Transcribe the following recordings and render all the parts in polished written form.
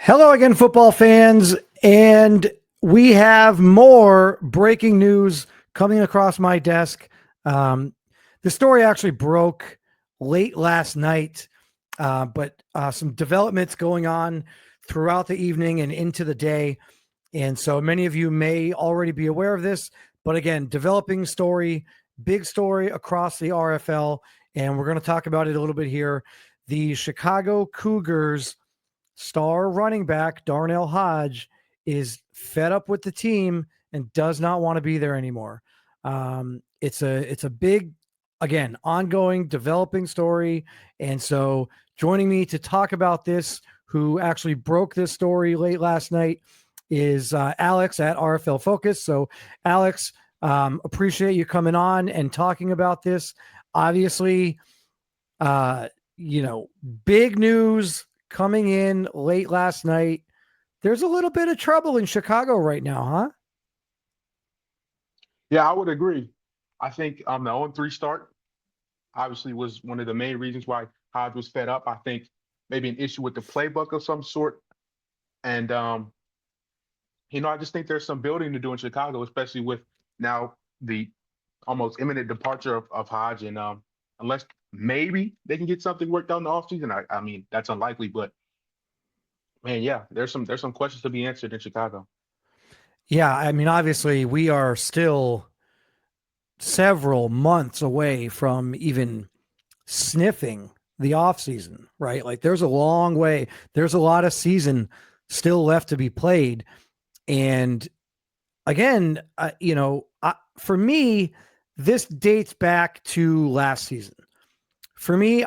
Hello again, football fans, and we have more breaking news coming across my desk. The story actually broke late last night, but some developments going on throughout the evening and into the day. And so many of you may already be aware of this, but again, developing story, big story across the RFL, and we're going to talk about it a little bit here. The Chicago Cougars star running back Darnell Hodge is fed up with the team and does not want to be there anymore. It's a big, again, ongoing developing story. And so joining me to talk about this, who actually broke this story late last night, is Alex at RFL Focus. So Alex, appreciate you coming on and talking about this. Obviously, big news coming in late last night. There's a little bit of trouble in Chicago right now, huh? Yeah, I would agree. I think the 0-3 start obviously was one of the main reasons why Hodge was fed up. I think maybe an issue with the playbook of some sort. And, I just think there's some building to do in Chicago, especially with now the almost imminent departure of Hodge. And unless maybe they can get something worked out in the offseason, I mean, that's unlikely. But, man, yeah, there's some questions to be answered in Chicago. Yeah, I mean, obviously, we are still several months away from even sniffing the offseason, right? Like there's a long way. There's a lot of season still left to be played. And again, for me, this dates back to last season. For me,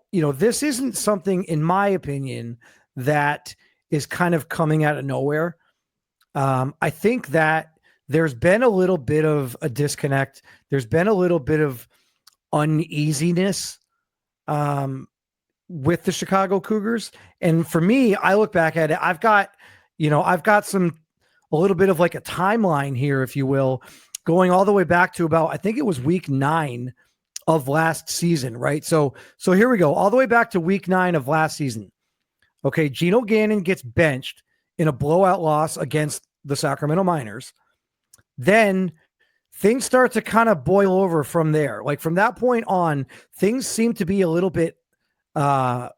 this isn't something, in my opinion, that is kind of coming out of nowhere. I think that there's been a little bit of a disconnect. There's been a little bit of uneasiness with the Chicago Cougars. And for me, I look back at it, I've got a little bit of like a timeline here, if you will, going all the way back to about, I think it was week 9 of last season, right? So here we go, all the way back to week 9 of last season. Okay, Geno Gannon gets benched in a blowout loss against the Sacramento Miners. Then things start to kind of boil over from there. Like from that point on, things seem to be a little bit, not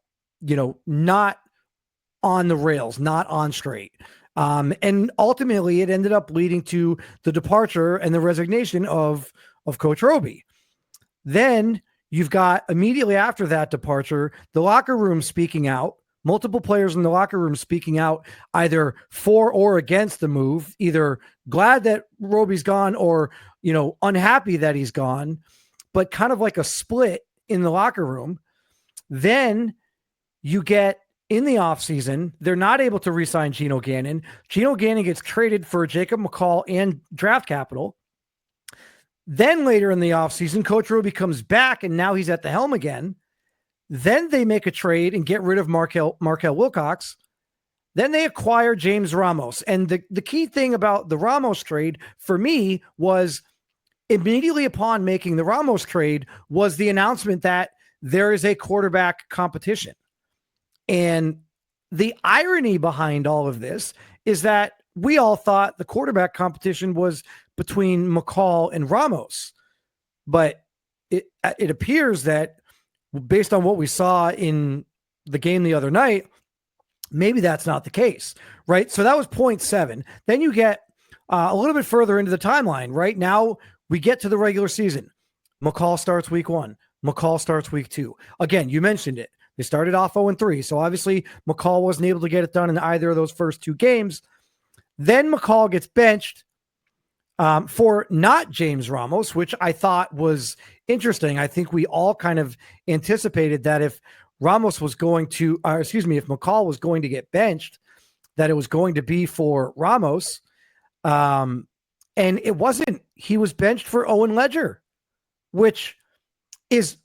on the rails, not on straight. And ultimately, it ended up leading to the departure and the resignation of Coach Roby. Then you've got immediately after that departure, the locker room speaking out, multiple players in the locker room speaking out either for or against the move, either glad that Roby's gone or, unhappy that he's gone, but kind of like a split in the locker room. Then you get in the offseason, they're not able to re-sign Geno Gannon. Geno Gannon gets traded for Jacob McCall and draft capital. Then later in the offseason, Coach Roby comes back, and now he's at the helm again. Then they make a trade and get rid of Markel Wilcox. Then they acquire James Ramos. And the key thing about the Ramos trade for me was immediately upon making the Ramos trade was the announcement that there is a quarterback competition. And the irony behind all of this is that we all thought the quarterback competition was between McCall and Ramos. But it appears that based on what we saw in the game the other night, maybe that's not the case, right? So that was point 7. Then you get a little bit further into the timeline. Right now, we get to the regular season. McCall starts week 1. McCall starts week 2. Again, you mentioned it. They started off 0-3. So obviously, McCall wasn't able to get it done in either of those first 2 games. Then McCall gets benched for not James Ramos, which I thought was interesting. I think we all kind of anticipated that if Ramos was going to, if McCall was going to get benched, that it was going to be for Ramos. And it wasn't. He was benched for Owen Ledger, which is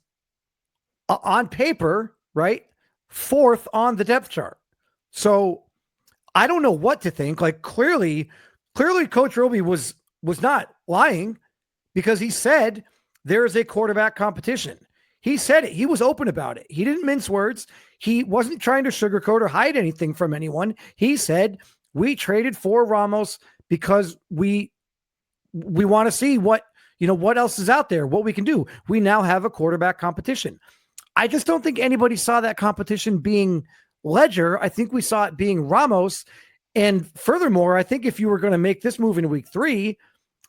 on paper, right, 4th on the depth chart. So I don't know what to think. Like clearly Coach Roby was not lying, because he said there is a quarterback competition. He said it. He was open about it. He didn't mince words. he wasn't trying to sugarcoat or hide anything from anyone. He said, we traded for Ramos because we want to see what else is out there, what we can do. We now have a quarterback competition. I just don't think anybody saw that competition being Ledger. I think we saw it being Ramos. And furthermore, I think if you were going to make this move in week 3,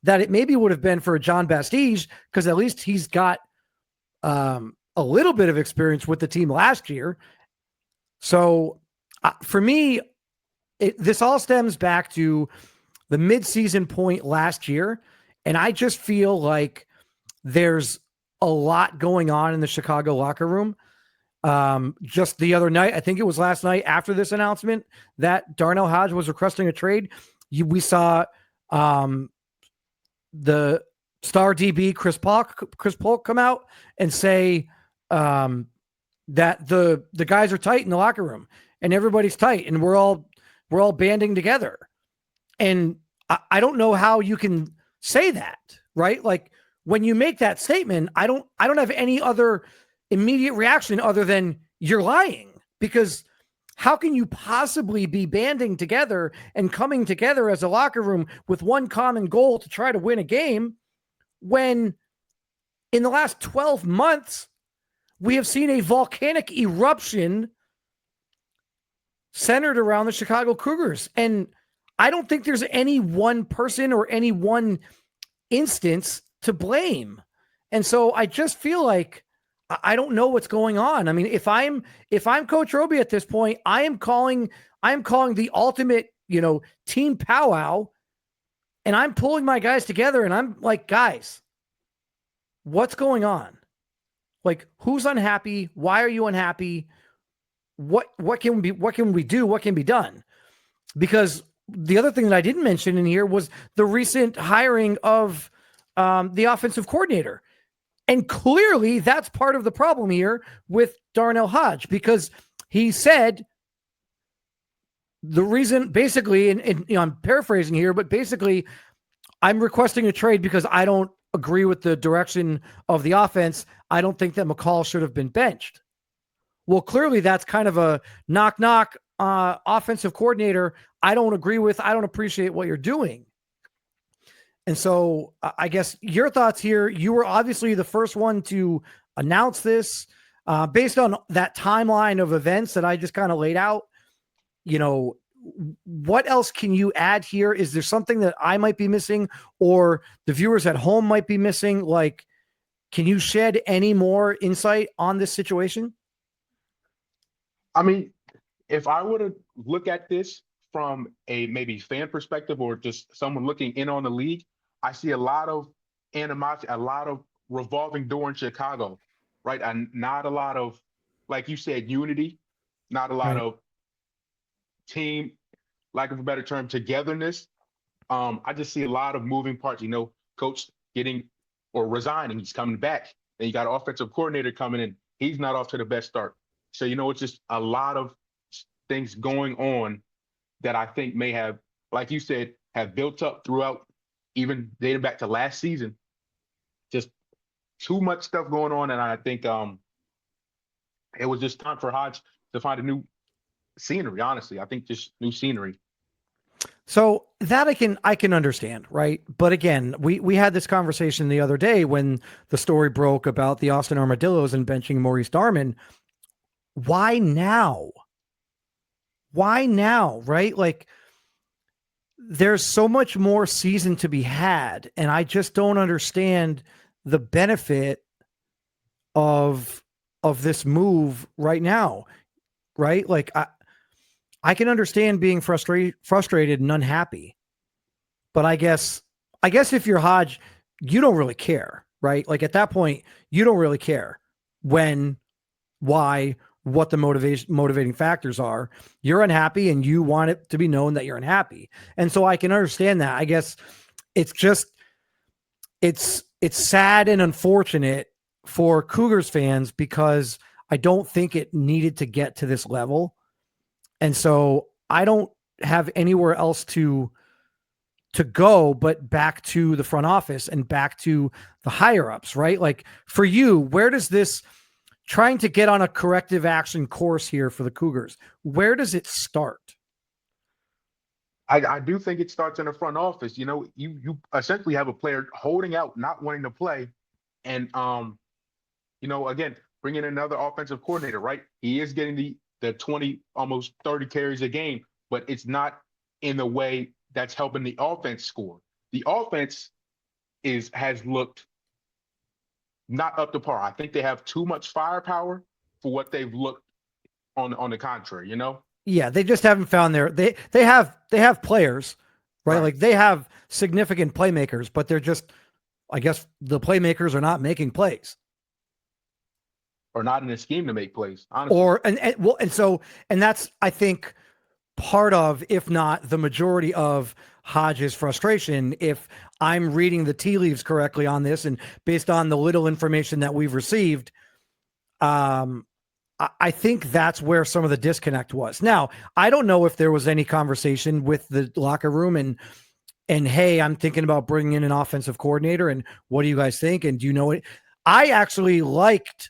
that it maybe would have been for John Bastige, because at least he's got a little bit of experience with the team last year. So for me, this all stems back to the midseason point last year. And I just feel like there's a lot going on in the Chicago locker room. Just the other night, I think it was last night after this announcement that Darnell Hodge was requesting a trade, we saw the star DB Chris Polk come out and say that the guys are tight in the locker room and everybody's tight and we're all banding together. And I don't know how you can say that, right? Like when you make that statement, I don't have any other immediate reaction other than you're lying, because how can you possibly be banding together and coming together as a locker room with one common goal to try to win a game when in the last 12 months we have seen a volcanic eruption centered around the Chicago Cougars? And I don't think there's any one person or any one instance to blame. And so I just feel like I don't know what's going on. I mean, if I'm Coach Roby at this point, I am calling the ultimate, team powwow, and I'm pulling my guys together and I'm like, guys, what's going on? Like, who's unhappy? Why are you unhappy? What can we do? What can be done? Because the other thing that I didn't mention in here was the recent hiring of the offensive coordinator. And clearly that's part of the problem here with Darnell Hodge, because he said the reason basically, and I'm paraphrasing here, but basically I'm requesting a trade because I don't agree with the direction of the offense. I don't think that McCall should have been benched. Well, clearly that's kind of a knock offensive coordinator. I don't agree with, I don't appreciate what you're doing. And so I guess your thoughts here, you were obviously the first one to announce this based on that timeline of events that I just kind of laid out. What else can you add here? Is there something that I might be missing or the viewers at home might be missing? Like, can you shed any more insight on this situation? I mean, if I were to look at this from a maybe fan perspective or just someone looking in on the league, I see a lot of animosity, a lot of revolving door in Chicago, right? And not a lot of, like you said, unity, not a lot of team, lack of a better term, togetherness. I just see a lot of moving parts. Coach getting or resigning, he's coming back. Then you got an offensive coordinator coming in. He's not off to the best start. So, it's just a lot of things going on that I think may have, like you said, have built up throughout, even dating back to last season. Just too much stuff going on. And I think it was just time for Hodge to find a new scenery, honestly. I think just new scenery. So that I can understand, right? But again, we had this conversation the other day when the story broke about the Austin Armadillos and benching Maurice Darman. Why now? Why now, right? Like, there's so much more season to be had, and I just don't understand the benefit of this move right now, right? Like, I can understand being frustrated and unhappy, but I guess if you're Hodge, you don't really care, right? Like at that point, you don't really care when, why, what the motivating factors are. You're unhappy and you want it to be known that you're unhappy. And so I can understand that. I guess it's just, it's sad and unfortunate for Cougars fans because I don't think it needed to get to this level. And so I don't have anywhere else to go but back to the front office and back to the higher ups, right? Like for you, where does this trying to get on a corrective action course here for the Cougars. Where does it start? I do think it starts in the front office. You essentially have a player holding out, not wanting to play, and again, bring in another offensive coordinator, right? He is getting the 20, almost 30 carries a game, but it's not in the way that's helping the offense score. The offense has looked not up to par. I think they have too much firepower for what they've looked on the contrary, Yeah, they just haven't found they have players, right? Like they have significant playmakers, but they're just, I guess the playmakers are not making plays. Or not in a scheme to make plays, honestly. And that's, I think, part of, if not the majority of Hodge's frustration, if I'm reading the tea leaves correctly on this, and based on the little information that we've received, I think that's where some of the disconnect was. Now, I don't know if there was any conversation with the locker room and hey, I'm thinking about bringing in an offensive coordinator, and what do you guys think? And do you know it? I actually liked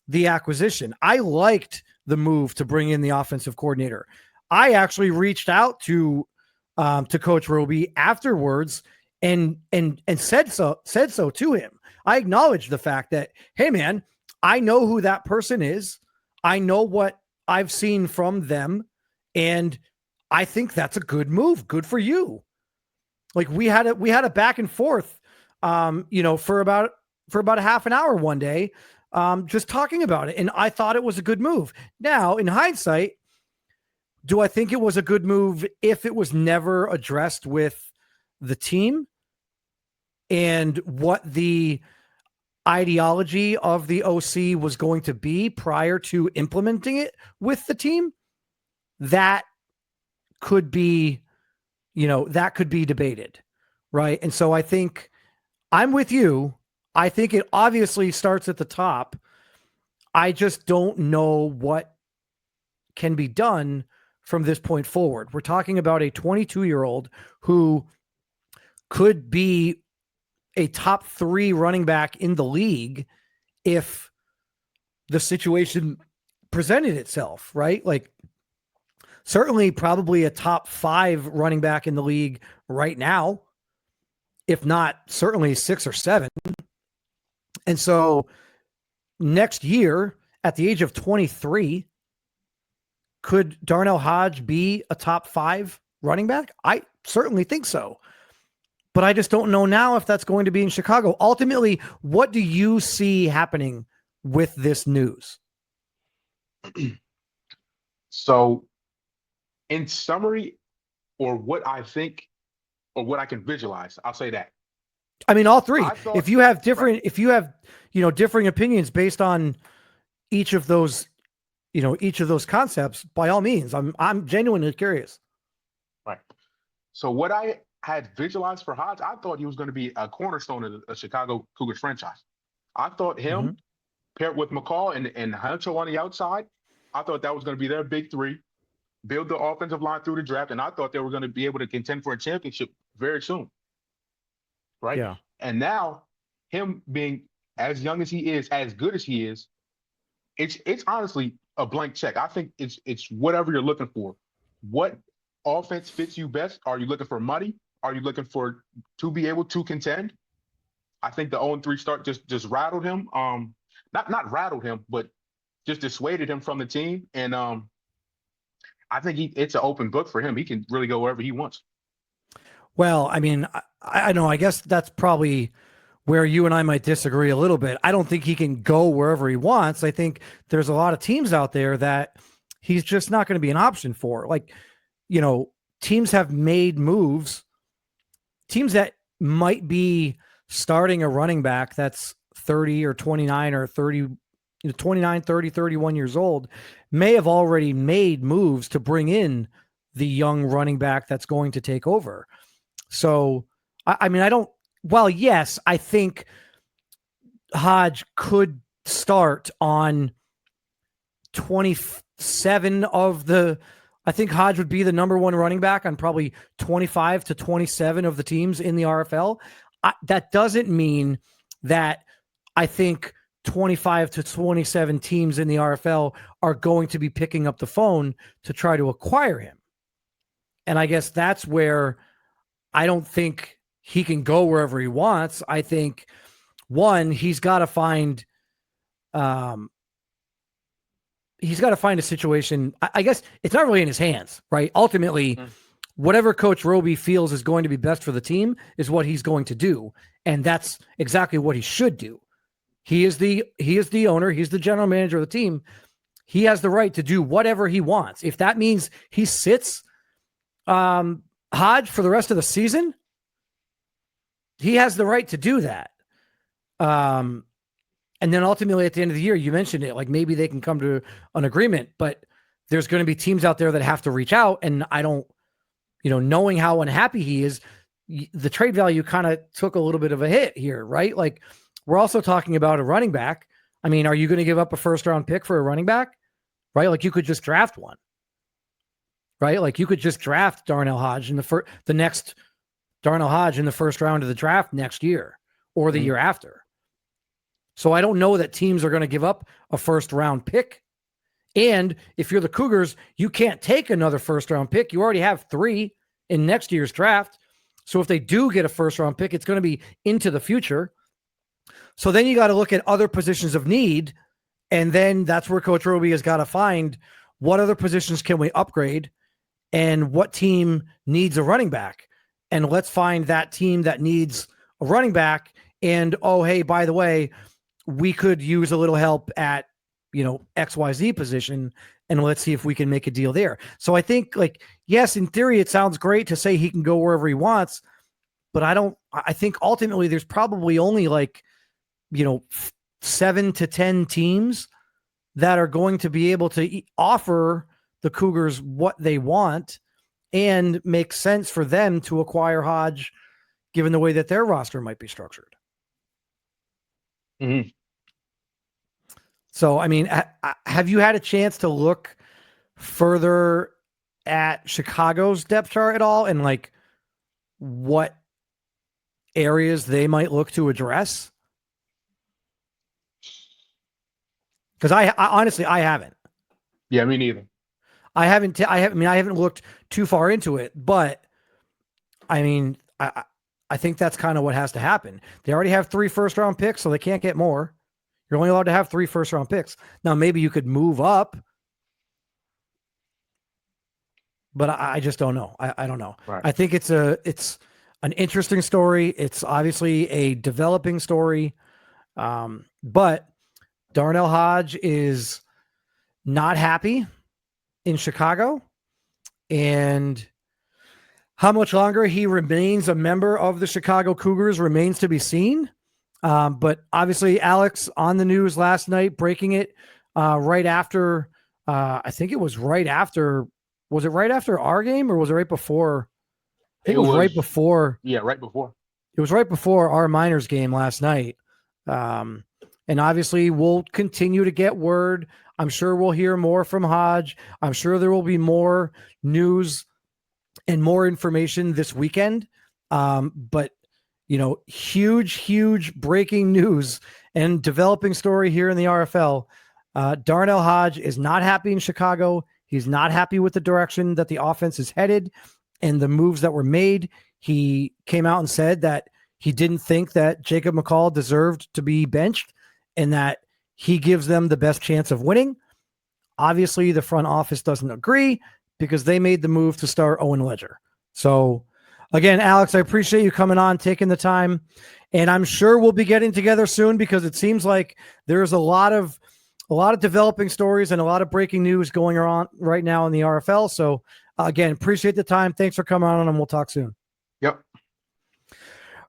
the acquisition. I liked the move to bring in the offensive coordinator. I actually reached out to Coach Roby afterwards and said so to him. I acknowledged the fact that, hey man, I know who that person is. I know what I've seen from them, and I think that's a good move. Good for you. Like we had a back and forth, for about a half an hour one day, just talking about it, and I thought it was a good move. Now, in hindsight, do I think it was a good move if it was never addressed with the team and what the ideology of the OC was going to be prior to implementing it with the team? That could be, debated, right? And so I think I'm with you. I think it obviously starts at the top. I just don't know what can be done from this point forward. We're talking about a 22-year-old who could be a top 3 running back in the league if the situation presented itself, right? Like certainly probably a top 5 running back in the league right now, if not certainly 6 or 7. And so next year at the age of 23, could Darnell Hodge be a top 5 running back? I certainly think so. But I just don't know now if that's going to be in Chicago. Ultimately, what do you see happening with this news? So, in summary, or what I think, or what I can visualize, I'll say that. I mean, all three. If you have different, differing opinions based on each of those concepts, by all means, I'm genuinely curious. Right. So what I had visualized for Hodge, I thought he was going to be a cornerstone of a Chicago Cougars franchise. I thought him paired with McCall and Huncho on the outside, I thought that was going to be their big 3, build the offensive line through the draft, and I thought they were going to be able to contend for a championship very soon. Right? Yeah. And now, him being as young as he is, as good as he is, it's honestly a blank check. I think it's whatever you're looking for. What offense fits you best? Are you looking for money? Are you looking for to be able to contend? I think the 0-3 start just rattled him. Not rattled him, but just dissuaded him from the team. And I think it's an open book for him. He can really go wherever he wants. Well, I mean, I know. I guess that's probably where you and I might disagree a little bit. I don't think he can go wherever he wants. I think there's a lot of teams out there that he's just not going to be an option for. Like, teams have made moves. Teams that might be starting a running back that's 30 or 29 or 30, 29, 30, 31 years old may have already made moves to bring in the young running back that's going to take over. So, I mean, yes, I think Hodge could start on 27 of the, I think Hodge would be the number 1 running back on probably 25 to 27 of the teams in the RFL. That doesn't mean that I think 25 to 27 teams in the RFL are going to be picking up the phone to try to acquire him. And I guess that's where I don't think he can go wherever he wants. I think, one, he's got to find a situation. I guess it's not really in his hands, right? Ultimately, whatever Coach Roby feels is going to be best for the team is what he's going to do. And that's exactly what he should do. He is the owner. He's the general manager of the team. He has the right to do whatever he wants. If that means he sits Hodge for the rest of the season, he has the right to do that. And then ultimately at the end of the year, you mentioned it, like maybe they can come to an agreement, but there's going to be teams out there that have to reach out. And I don't, knowing how unhappy he is, the trade value kind of took a little bit of a hit here, right? Like, we're also talking about a running back. I mean, are you going to give up a first-round pick for a running back? Right? Like, you could just draft one. Right? Like, you could just draft Darnell Hodge in the next Darnell Hodge in the first round of the draft next year or the year after. So I don't know that teams are going to give up a first-round pick. And if you're the Cougars, you can't take another first-round pick. You already have 3 in next year's draft. So if they do get a first-round pick, it's going to be into the future. So then you got to look at other positions of need, and then that's where Coach Roby has got to find what other positions can we upgrade and what team needs a running back. And let's find that team that needs a running back. And, oh, hey, by the way, we could use a little help at, XYZ position, and let's see if we can make a deal there. So I think, yes, in theory, it sounds great to say he can go wherever he wants, but I think ultimately there's probably only 7 to 10 teams that are going to be able to offer the Cougars what they want and make sense for them to acquire Hodge, given the way that their roster might be structured. Mm-hmm. So, I mean, have you had a chance to look further at Chicago's depth chart at all and what areas they might look to address? Because I honestly, I haven't. Yeah, me neither. I haven't looked too far into it, but I mean, I think that's kind of what has to happen. They already have 3 first-round picks, so they can't get more. You're only allowed to have 3 first-round picks. Now, maybe you could move up, but I just don't know. I don't know. Right. I think it's an interesting story. It's obviously a developing story, but Darnell Hodge is not happy in Chicago, and how much longer he remains a member of the Chicago Cougars remains to be seen. But obviously, Alex on the news last night, breaking it right after, I think it was right after, was it right after our game or was it right before? I think it was right before. Yeah, right before. It was right before our Miners game last night. And obviously, we'll continue to get word. I'm sure we'll hear more from Hodge. I'm sure there will be more news and more information this weekend. But, huge breaking news and developing story here in the RFL. Darnell Hodge is not happy in Chicago. He's not happy with the direction that the offense is headed and the moves that were made. He came out and said that he didn't think that Jacob McCall deserved to be benched and that he gives them the best chance of winning. Obviously, the front office doesn't agree because they made the move to start Owen Ledger. So, again, Alex, I appreciate you coming on, taking the time, and I'm sure we'll be getting together soon because it seems like there's a lot of developing stories and a lot of breaking news going on right now in the RFL. So, again, appreciate the time. Thanks for coming on, and we'll talk soon. Yep.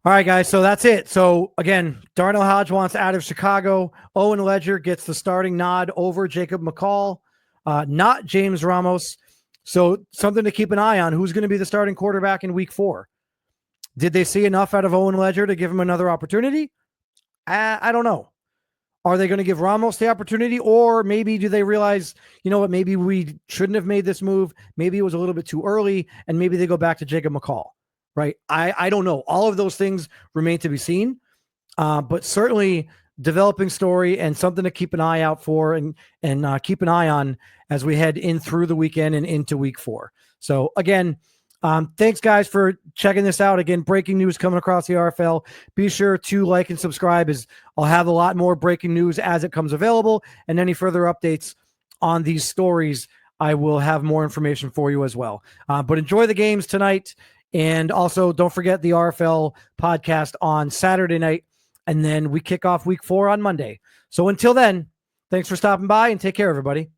All right, guys. So that's it. So again, Darnell Hodge wants out of Chicago. Owen Ledger gets the starting nod over Jacob McCall, not James Ramos. So something to keep an eye on. Who's going to be the starting quarterback in week 4? Did they see enough out of Owen Ledger to give him another opportunity? I don't know. Are they going to give Ramos the opportunity, or maybe do they realize, what, maybe we shouldn't have made this move. Maybe it was a little bit too early, and maybe they go back to Jacob McCall. Right. I don't know. All of those things remain to be seen. But certainly developing story and something to keep an eye out for and keep an eye on as we head in through the weekend and into week 4. So again, thanks guys for checking this out. Again, breaking news coming across the RFL. Be sure to like and subscribe, as I'll have a lot more breaking news as it comes available, and any further updates on these stories, I will have more information for you as well. But enjoy the games tonight. And also don't forget the RFL podcast on Saturday night. And then we kick off week 4 on Monday. So until then, thanks for stopping by and take care, everybody.